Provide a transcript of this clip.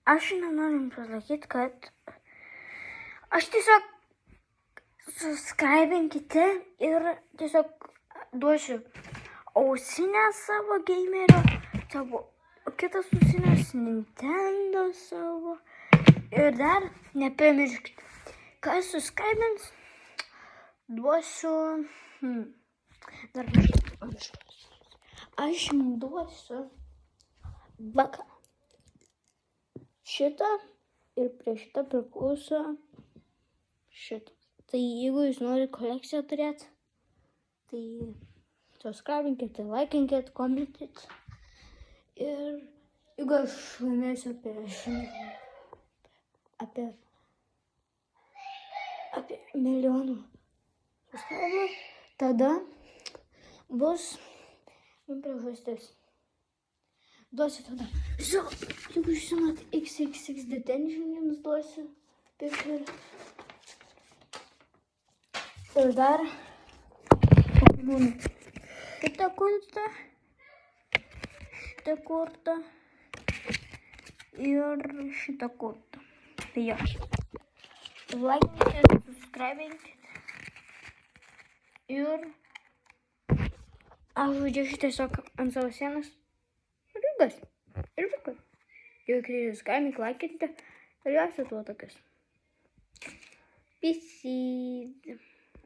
Aš noriu pasakyti, kad aš tiesiog subscribinkite ir tiesiog duosiu ausinę savo gamerio, savo kitas ausinės Nintendo savo. Ir dar nepamirškite, kas subscribins, duosiu, dar kažką. Aš jums duosiu šitą ir prie šitą priklauso šitą. Tai jeigu jūs norite kolekciją turėti, tai subscribinkite, laikinkite, komentuokite. Ir jeigu aš laimėsiu apie milijonų subscriberių, tada bus priežastis. Duosiu tada. Jeigu žinot, XXX detention jums duosiu. Ir dar kitą kortą ir šitą kortą. Tai jo. Laikinkite, subscribinkite. Ir aš žodžiu tiesiog ant savo sienos. Ir viskas. Jeigu subscribink, laikinkite ir jausiu tuo tokius. Peace.